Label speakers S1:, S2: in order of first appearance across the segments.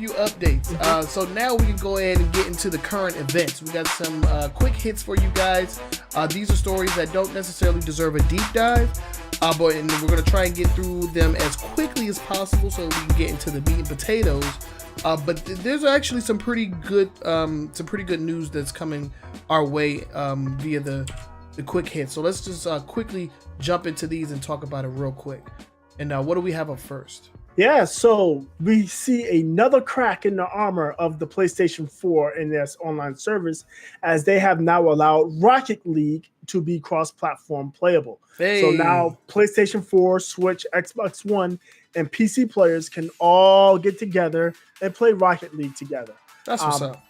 S1: few updates. So now we can go ahead and get into the current events. We got some quick hits for you guys. These are stories that don't necessarily deserve a deep dive, but we're going to try and get through them as quickly as possible so we can get into the meat and potatoes. But there's actually some pretty good news that's coming our way via the quick hits. So let's just quickly jump into these and talk about it real quick. And what do we have up first?
S2: Yeah, so we see another crack in the armor of the PlayStation 4 in their online service, as they have now allowed Rocket League to be cross-platform playable.
S1: Hey.
S2: So now PlayStation 4, Switch, Xbox One, and PC players can all get together and play Rocket League together.
S1: That's what's up.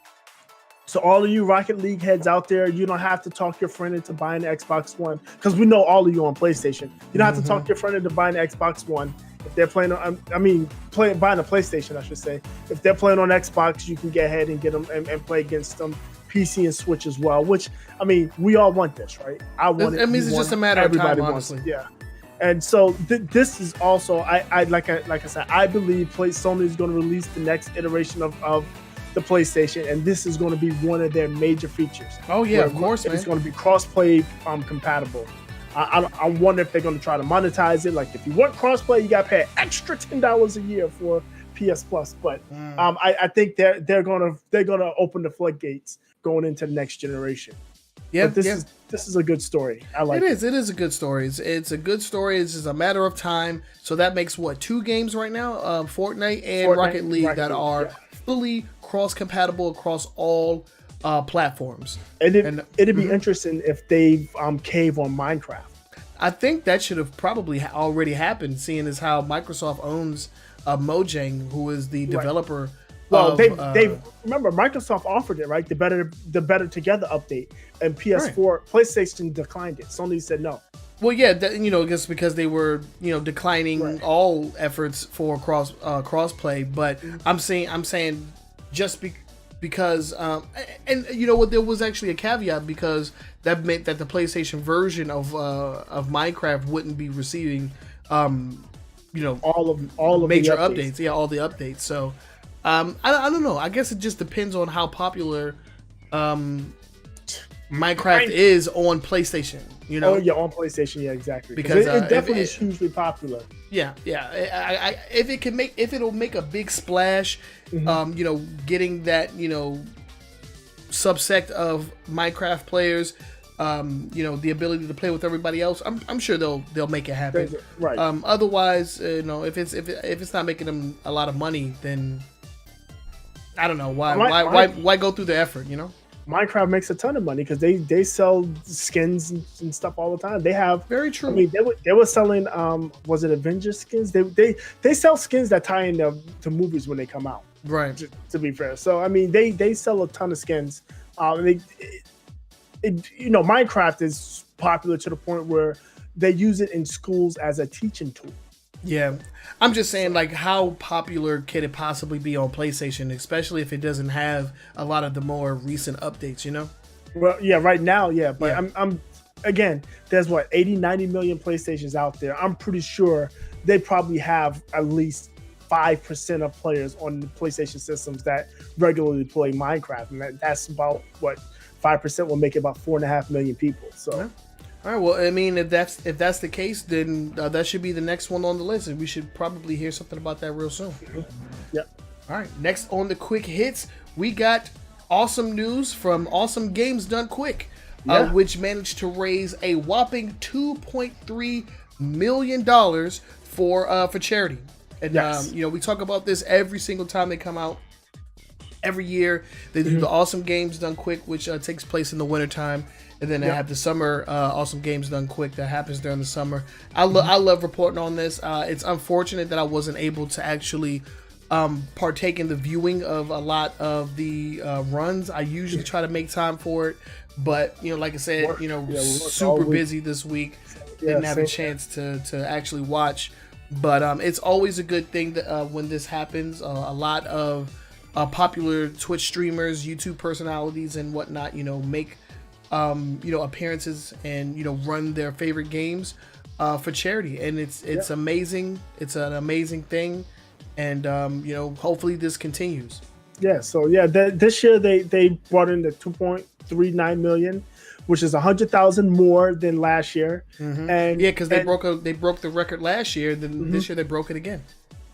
S2: So all of you Rocket League heads out there, you don't have to talk your friend into buying an Xbox One, because we know all of you on PlayStation. You don't have to talk your friend into buying an Xbox One. If they're playing on, buying a PlayStation, I should say. If they're playing on Xbox, you can get ahead and get them and play against them, PC and Switch as well. Which, we all want this, right? I want it.
S1: It means it's just a matter of time, honestly.
S2: Yeah. And so this is also, like I said, I believe Sony is going to release the next iteration of the PlayStation, and this is going to be one of their major features.
S1: Oh yeah, of course, man.
S2: It's going to be cross-play compatible. I wonder if they're going to try to monetize it. Like, if you want cross-play, you got to pay an extra $10 a year for PS Plus. But I think they're going to open the floodgates going into the next generation.
S1: Yeah,
S2: but this is a good story. I like it.
S1: It is a good story. It's a good story. It's just a matter of time. So that makes what, 2 games right now? Fortnite and Rocket League that are fully cross-compatible across all platforms.
S2: And it'd be interesting if they cave on Minecraft.
S1: I think that should have probably already happened, seeing as how Microsoft owns Mojang, who is the developer.
S2: Well, they remember Microsoft offered it, right? The Better Together update, and PS4, PlayStation declined it. Sony said no.
S1: Well, yeah, just because they were, declining all efforts for crossplay. But I'm saying just because, and you know what, there was actually a caveat, because that meant that the PlayStation version of Minecraft wouldn't be receiving, all of major updates. Yeah, all the updates. So, I don't know. I guess it just depends on how popular Minecraft is on PlayStation.
S2: Oh yeah, on PlayStation, yeah, exactly.
S1: Because
S2: it definitely is hugely popular.
S1: Yeah. If it'll make a big splash, getting that subsect of Minecraft players, the ability to play with everybody else, I'm sure they'll make it happen.
S2: Right.
S1: Otherwise, if it's not making them a lot of money, then I don't know why go through the effort,
S2: Minecraft makes a ton of money because they sell skins and stuff all the time. They have
S1: very true.
S2: They were selling was it Avengers skins? They sell skins that tie into movies when they come out.
S1: Right.
S2: To be fair, so they sell a ton of skins. Minecraft is popular to the point where they use it in schools as a teaching tool.
S1: Yeah, I'm just saying, like, how popular can it possibly be on PlayStation, especially if it doesn't have a lot of the more recent updates,
S2: Well, yeah, right now, yeah, but yeah. I'm again, there's 80, 90 million PlayStations out there. I'm pretty sure they probably have at least 5% of players on the PlayStation systems that regularly play Minecraft, and that's about 5% will make it about 4.5 million people. So.
S1: Yeah. All right. Well, if that's the case, then that should be the next one on the list, and we should probably hear something about that real soon.
S2: Yep.
S1: All right. Next on the quick hits, we got awesome news from Awesome Games Done Quick, which managed to raise a whopping $2.3 million for charity. And we talk about this every single time they come out. Every year they do the Awesome Games Done Quick, which takes place in the wintertime. And then they have the summer Awesome Games Done Quick that happens during the summer. I love reporting on this. It's unfortunate that I wasn't able to actually partake in the viewing of a lot of the runs. I usually try to make time for it, but like I said, super busy this week. Didn't have a chance to actually watch. But it's always a good thing that when this happens. A lot of popular Twitch streamers, YouTube personalities, and whatnot, make appearances and run their favorite games for charity, and it's amazing. It's an amazing thing, and hopefully this continues.
S2: Yeah. So yeah, this year they brought in the 2.39 million, which is 100,000 more than last year.
S1: Mm-hmm. And yeah, because they broke the record last year. Then this year they broke it again.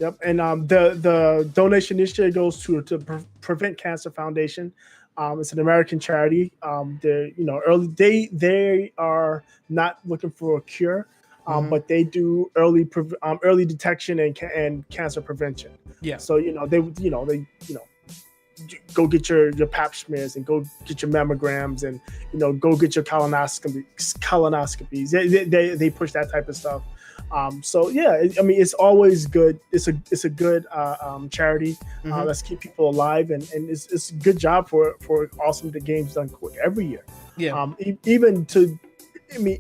S2: Yep. And the donation this year goes to Prevent Cancer Foundation. It's an American charity. They are not looking for a cure, but they do early detection and cancer prevention.
S1: Yeah.
S2: So they go get your pap smears and go get your mammograms and go get your colonoscopies. They push that type of stuff. So yeah, I mean, it's always good. It's a good charity. Let's keep people alive, and it's a good job for Awesome the Games Done Quick every year.
S1: Yeah.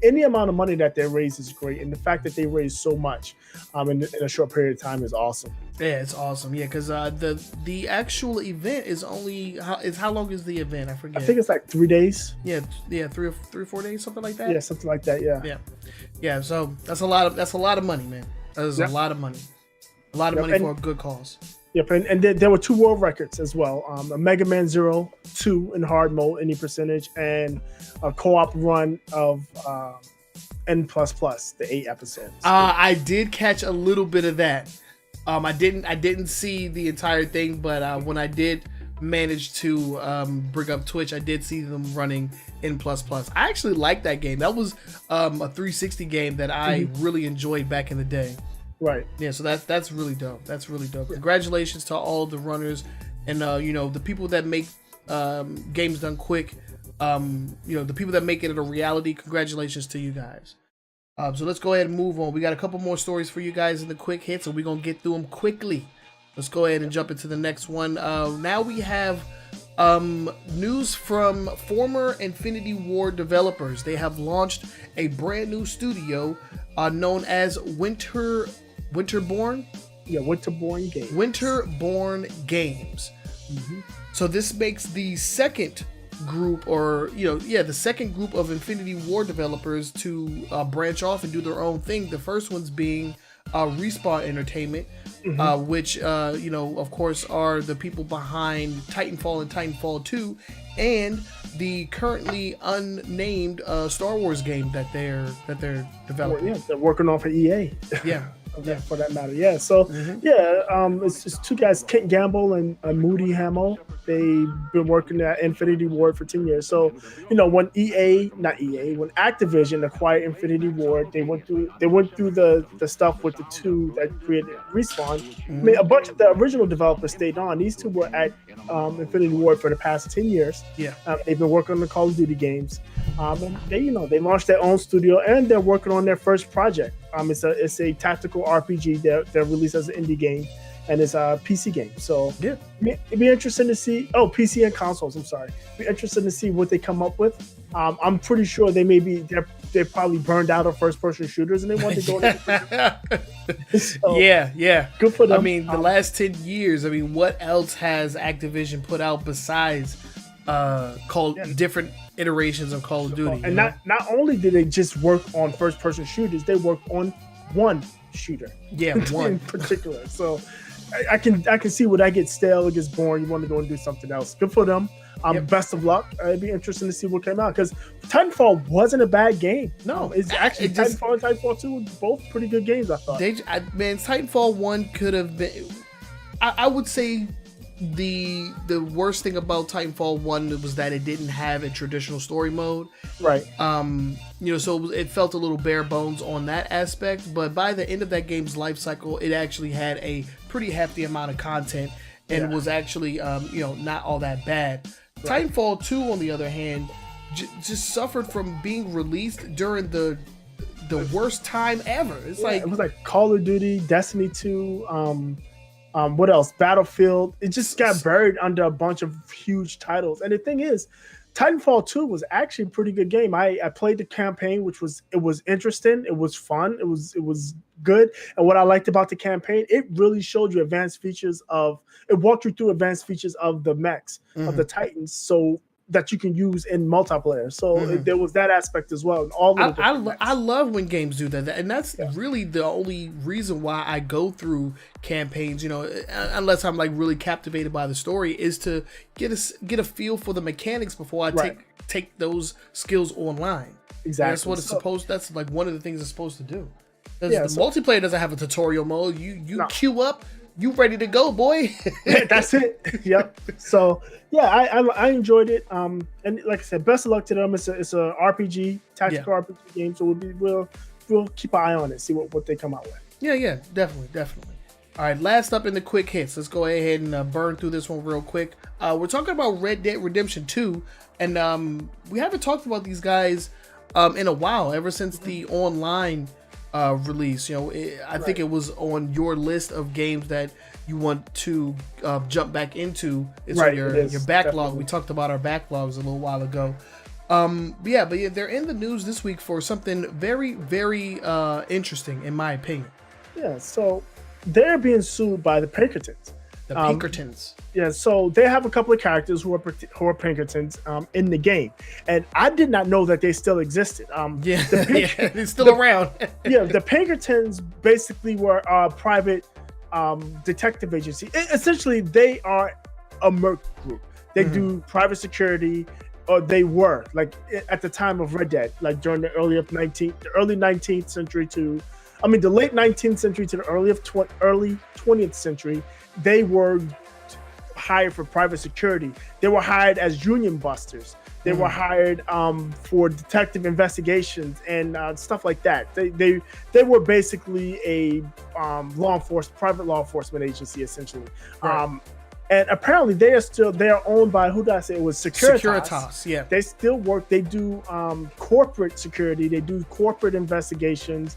S2: Any amount of money that they raise is great, and the fact that they raise so much in a short period of time is awesome.
S1: Yeah, it's awesome. Yeah, because the actual event is how long is the event? I forget.
S2: I think it's like 3 days.
S1: Yeah, 3 or 4 days, something like that.
S2: Yeah, something like that.
S1: Yeah. So that's a lot of money, man. That is a lot of money. A lot of money for a good cause.
S2: Yep, and there were 2 world records as well. A Mega Man 2 in hard mode, any percentage, and a co-op run of N++, the 8 episodes.
S1: I did catch a little bit of that. I didn't see the entire thing, but when I did manage to bring up Twitch, I did see them running N++. I actually liked that game. That was a 360 game that I really enjoyed back in the day.
S2: Right.
S1: Yeah, so that's really dope. That's really dope. Congratulations to all the runners and the people that make games done quick. The people that make it a reality. Congratulations to you guys. So let's go ahead and move on. We got a couple more stories for you guys in the quick hits, and we're gonna get through them quickly. Let's go ahead and jump into the next one. Now we have news from former Infinity Ward developers. They have launched a brand new studio known as Winterborn.
S2: Yeah, Winterborn Games.
S1: Winterborn Games. So this makes the second group, the second group of Infinity Ward developers to branch off and do their own thing. The first one's being Respawn Entertainment, which of course are the people behind Titanfall and Titanfall 2, and the currently unnamed Star Wars game that they're developing.
S2: Yeah, they're working on for EA.
S1: Yeah.
S2: For that matter. Yeah. So it's just 2 guys, Kent Gamble and Moody Hamill. They've been working at Infinity Ward for 10 years. So, when when Activision acquired Infinity Ward, they went through the stuff with the 2 that created Respawn. I mean, a bunch of the original developers stayed on. These 2 were at Infinity Ward for the past 10 years.
S1: Yeah.
S2: They've been working on the Call of Duty games. And they launched their own studio, and they're working on their first project. It's a tactical RPG that they're released as an indie game, and it's a PC game. So
S1: yeah,
S2: it'd be interesting to see. Oh, PC and consoles. I'm sorry. It'd be interesting to see what they come up with. I'm pretty sure they're probably burned out of first person shooters, and they want to go. So,
S1: yeah.
S2: Good for them.
S1: I mean, the last 10 years. I mean, what else has Activision put out besides different iterations of Call of Duty?
S2: And not only did they just work on first person shooters, they worked on one shooter.
S1: Yeah, one
S2: in particular. So I can see where that gets stale, it gets boring. You want to go and do something else. Good for them. Best of luck. It'd be interesting to see what came out, because Titanfall wasn't a bad game.
S1: No,
S2: it's actually Titanfall and Titanfall 2 were both pretty good games, I thought.
S1: Titanfall 1 could have been. I would say the worst thing about Titanfall 1 was that it didn't have a traditional story mode.
S2: Right.
S1: So it felt a little bare bones on that aspect, but by the end of that game's life cycle, it actually had a pretty hefty amount of content and was actually not all that bad. Right. Titanfall 2, on the other hand, just suffered from being released during the worst time ever. It
S2: was like Call of Duty, Destiny 2, what else? Battlefield. It just got buried under a bunch of huge titles. And the thing is, Titanfall 2 was actually a pretty good game. I played the campaign, which was interesting. It was fun. It was good. And what I liked about the campaign, it really showed you it walked you through advanced features of the mechs, of the Titans. So that you can use in multiplayer. So there was that aspect as well. And all of
S1: I love when games do that, and that's really the only reason why I go through campaigns. Unless I'm like really captivated by the story, is to get a feel for the mechanics before I take those skills online.
S2: Exactly.
S1: And that's what it's supposed. That's like one of the things it's supposed to do. Because the multiplayer doesn't have a tutorial mode. You queue up. You ready to go, boy?
S2: That's it. Yep. So I enjoyed it. And like I said, best of luck to them. It's a RPG, tactical RPG game. So we'll keep an eye on it, see what they come out with.
S1: Yeah, definitely. All right, last up in the quick hits. Let's go ahead and burn through this one real quick. We're talking about Red Dead Redemption 2, and we haven't talked about these guys in a while. Ever since the online release, I think it was on your list of games that you want to jump back into. It's on your backlog.
S2: Definitely.
S1: We talked about our backlogs a little while ago. But they're in the news this week for something very, very interesting, in my opinion.
S2: Yeah, so they're being sued by the Pinkertons.
S1: The Pinkertons.
S2: So they have a couple of characters who are Pinkertons in the game, and I did not know that they still existed.
S1: They're still around.
S2: The Pinkertons basically were a private detective agency. Essentially, they are a merc group. They do private security, or they were like at the time of Red Dead, like during the early 19th century to, the late 19th century to the early 20th century. They were hired for private security. They were hired as union busters. They were hired for detective investigations and stuff like that. They were basically a private law enforcement agency, essentially. Right. And apparently they are owned by, who did I say it was? Securitas.
S1: Yeah.
S2: They still work. They do corporate security. They do corporate investigations,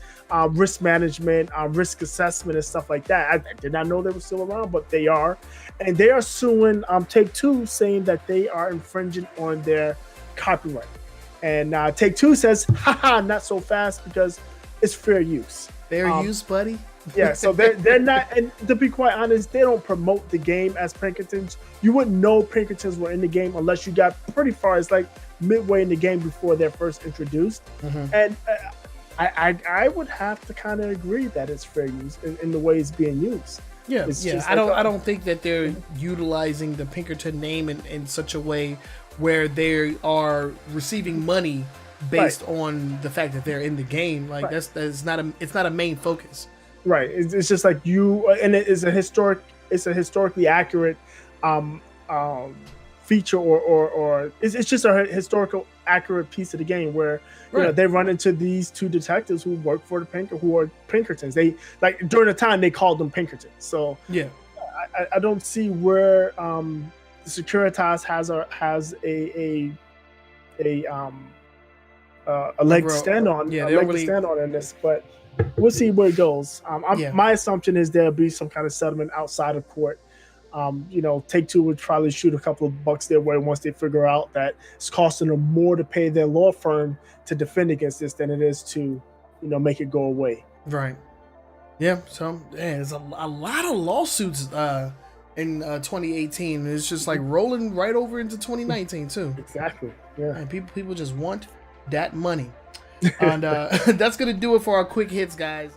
S2: risk management, risk assessment, and stuff like that. I did not know they were still around, but they are. And they are suing Take-Two, saying that they are infringing on their copyright. And Take-Two says, haha, not so fast, because it's fair use.
S1: Fair use, buddy.
S2: So they're not, and to be quite honest, they don't promote the game as Pinkertons. You wouldn't know Pinkertons were in the game unless you got pretty far. It's like midway in the game before they're first introduced. And I would have to kind of agree that it's fair use in the way it's being used.
S1: I don't think that they're utilizing the Pinkerton name in such a way where they are receiving money based on the fact that they're in the game. Like it's not a main focus.
S2: Right. It's just like and it is it's a historically accurate feature or it's just a historical accurate piece of the game where they run into these two detectives who work for who are Pinkertons. They like during the time they called them Pinkertons. So I don't see where the Securitas has a leg to stand on. Stand on in this, but we'll see where it goes. My assumption is there'll be some kind of settlement outside of court. Take-Two would probably shoot a couple of bucks their way once they figure out that it's costing them more to pay their law firm to defend against this than it is to, make it go away.
S1: Right. Yeah. So there's a lot of lawsuits in 2018. It's just like rolling right over into 2019 too.
S2: Exactly. Yeah.
S1: And people just want that money. And that's gonna do it for our quick hits, guys.